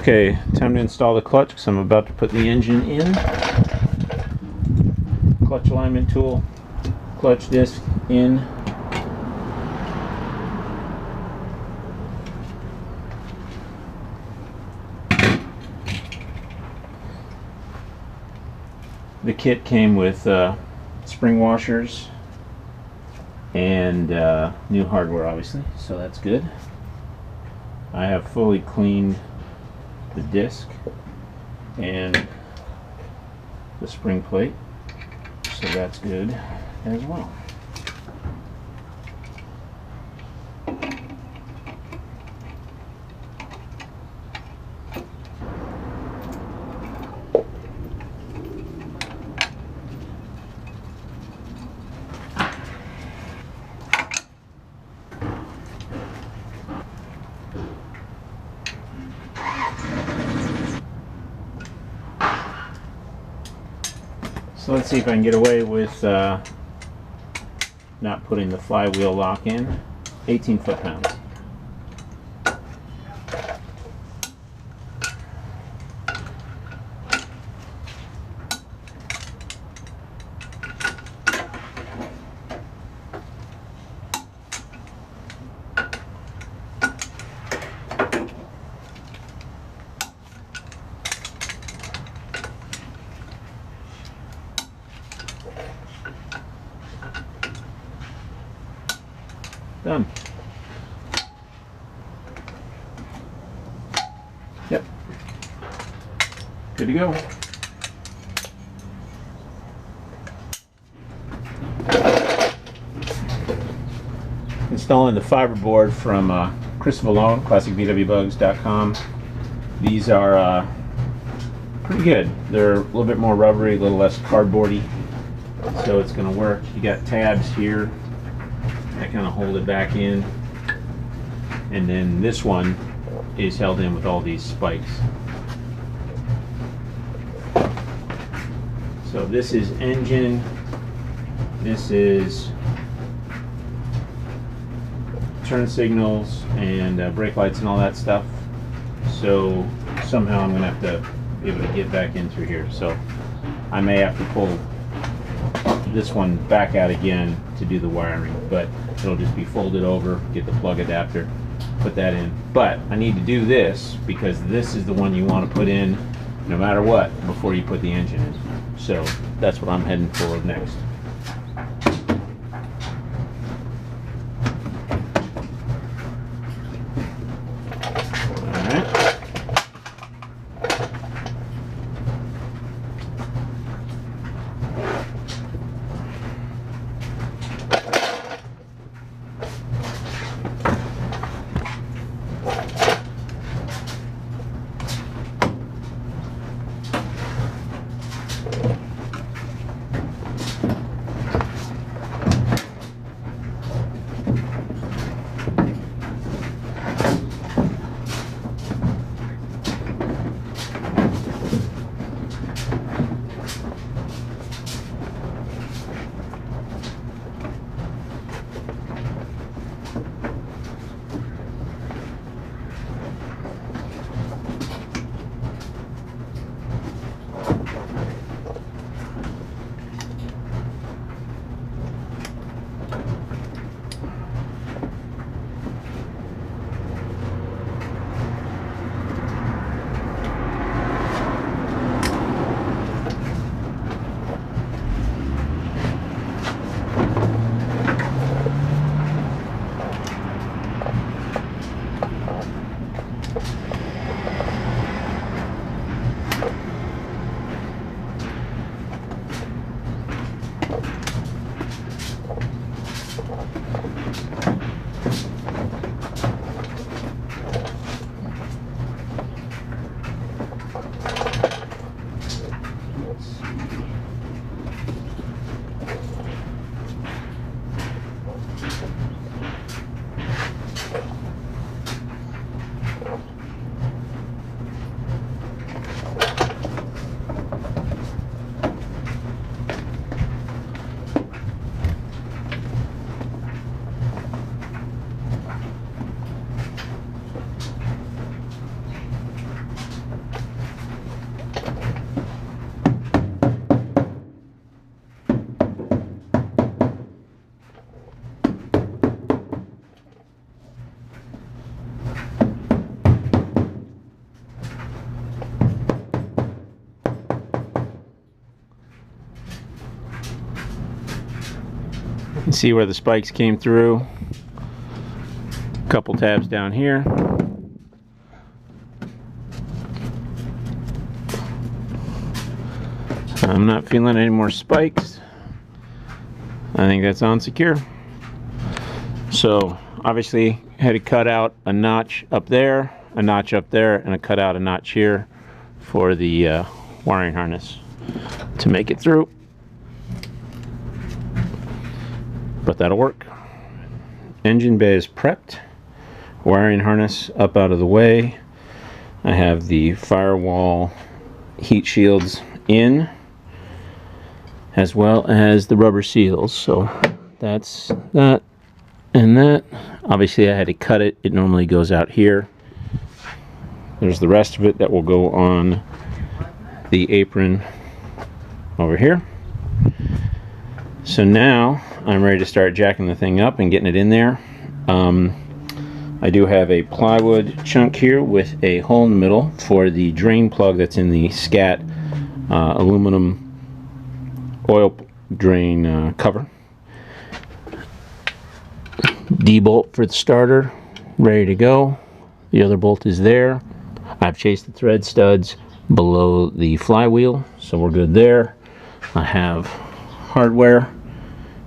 Okay, time to install the clutch because I'm about to put the engine in. Clutch alignment tool, clutch disc in. The kit came with spring washers and new hardware, obviously, so that's good. I have fully cleaned the disc and the spring plate, so that's good as well. So let's see if I can get away with not putting the flywheel lock in. 18 foot-pounds. Done. Yep. Good to go. Installing the fiber board from Chris Vallone, classicvwbugs.com. These are pretty good. They're a little bit more rubbery, a little less cardboardy, so it's going to work. You got tabs here that kind of hold it back in, and then this one is held in with all these spikes. So this is engine, this is turn signals and brake lights and all that stuff. So somehow I'm going to have to be able to get back in through here. So I may have to pull this one back out again to do the wiring, but it'll just be folded over, get the plug adapter, put that in. But I need to do this because this is the one you want to put in no matter what before you put the engine in. So that's what I'm heading for next. See where the spikes came through. Couple tabs down here. I'm not feeling any more spikes. I think that's on secure. So obviously had to cut out a notch up there, a notch up there, and I cut out a notch here for the wiring harness to make it through. But that'll work. Engine bay is prepped. Wiring harness up out of the way. I have the firewall heat shields in, as well as the rubber seals. So that's that and that. Obviously I had to cut it. It normally goes out here. There's the rest of it that will go on the apron over here. So now I'm ready to start jacking the thing up and getting it in there. I do have a plywood chunk here with a hole in the middle for the drain plug that's in the scat aluminum oil drain cover. D-bolt for the starter, ready to go. The other bolt is there. I've chased the thread studs below the flywheel, so we're good there. I have hardware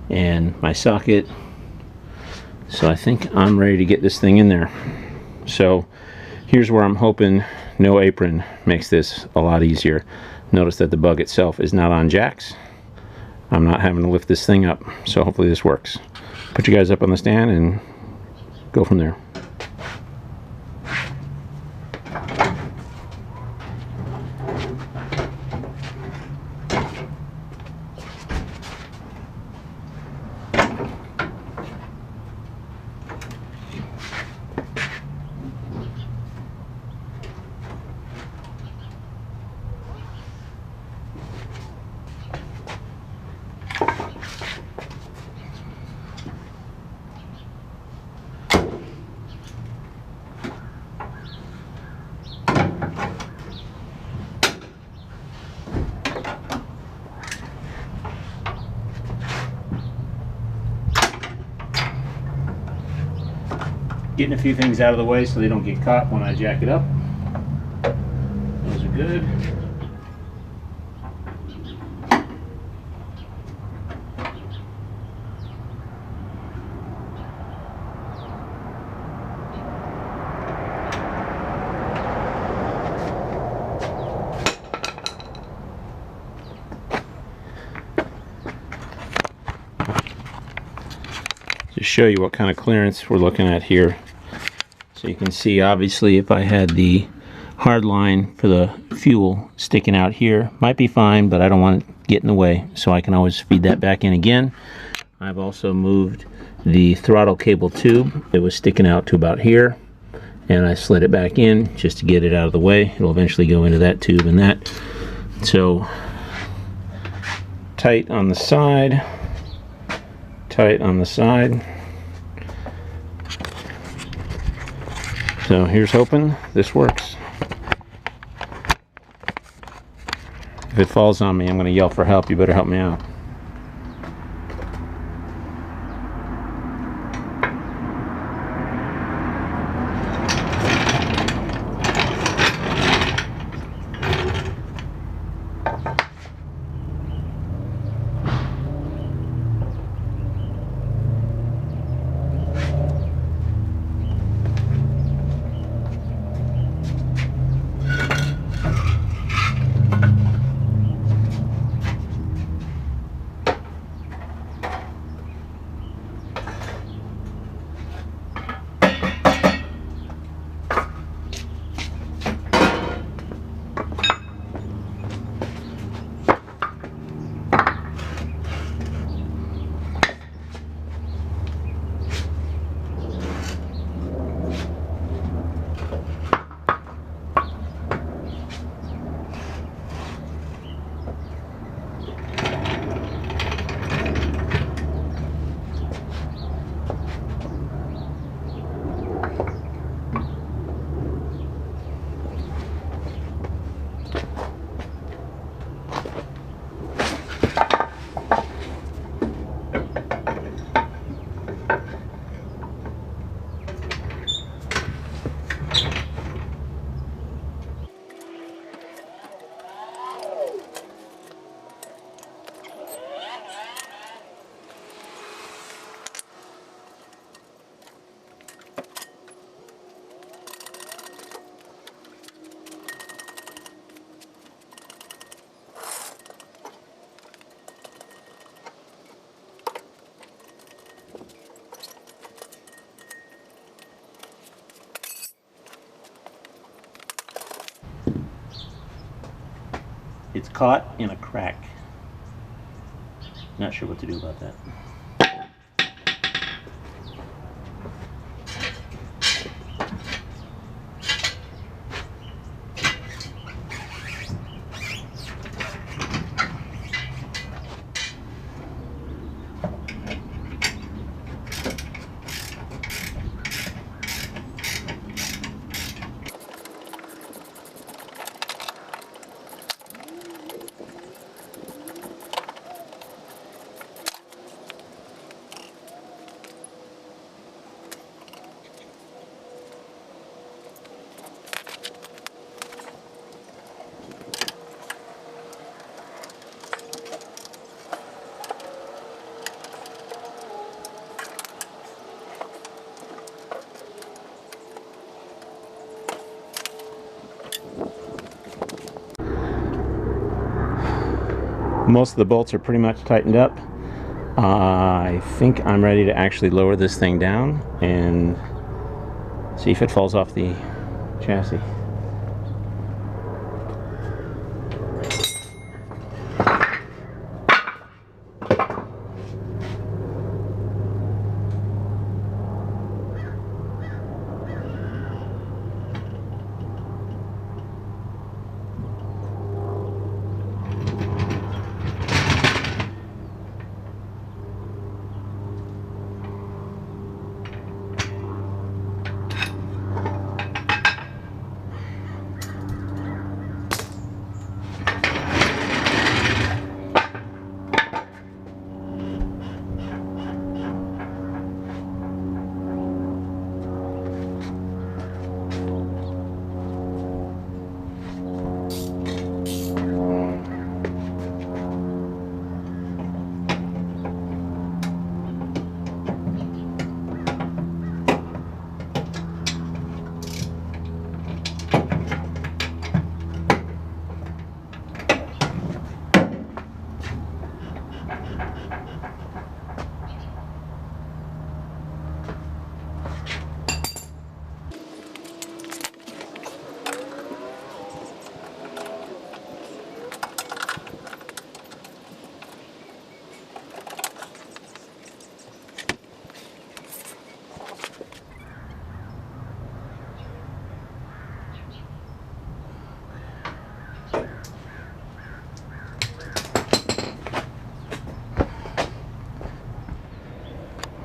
and my socket, so I think I'm ready to get this thing in there. So here's where I'm hoping no apron makes this a lot easier. Notice that the bug itself is not on jacks. I'm not having to lift this thing up, so hopefully this works. Put you guys up on the stand and go from there. Getting a few things out of the way so they don't get caught when I jack it up. Those are good. To show you what kind of clearance we're looking at here. So you can see, obviously, if I had the hard line for the fuel sticking out here, might be fine, but I don't want it to get in the way, so I can always feed that back in again. I've also moved the throttle cable tube. It was sticking out to about here, and I slid it back in just to get it out of the way. It'll eventually go into that tube and that. So tight on the side, tight on the side. So here's hoping this works. If it falls on me, I'm going to yell for help. You better help me out. it's caught in a crack. Not sure what to do about that. Most of the bolts are pretty much tightened up. I think I'm ready to actually lower this thing down and see if it falls off the chassis.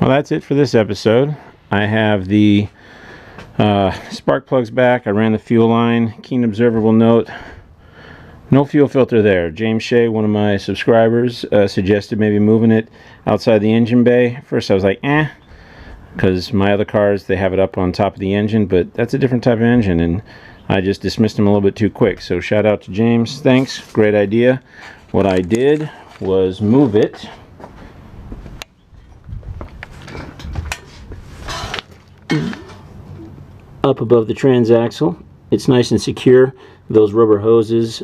Well, that's it for this episode. I have the spark plugs back. I ran the fuel line. Keen observer will note no fuel filter there. James Shea, one of my subscribers, suggested maybe moving it outside the engine bay. First I was like, because my other cars, they have it up on top of the engine, but that's a different type of engine, and I just dismissed him a little bit too quick. So shout out to James. Thanks. Great idea. What I did was move it up above the transaxle. It's nice and secure. Those rubber hoses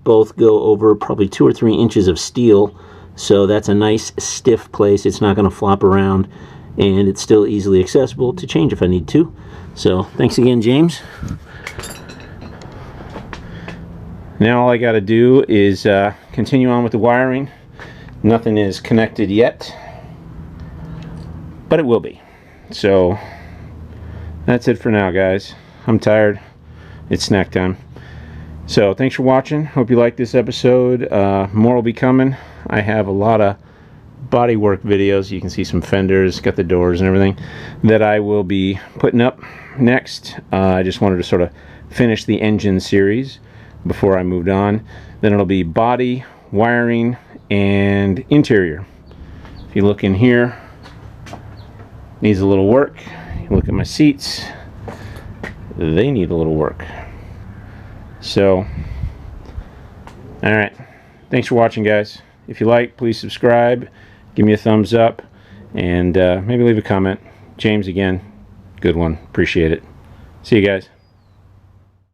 both go over probably 2 or 3 inches of steel, so that's a nice stiff place. It's not going to flop around, and it's still easily accessible to change if I need to. So thanks again, James. Now all I got to do is continue on with the wiring. Nothing is connected yet, but it will be. So that's it for now, guys. I'm tired. It's snack time. So thanks for watching. Hope you liked this episode. More will be coming. I have a lot of bodywork videos. You can see some fenders, got the doors and everything that I will be putting up next. I just wanted to sort of finish the engine series before I moved on. Then it'll be body, wiring, and interior. If you look in here, needs a little work. You look at my seats, they need a little work. So, alright, thanks for watching, guys. If you like, please subscribe, give me a thumbs up, and maybe leave a comment. James again, good one, appreciate it. See you guys.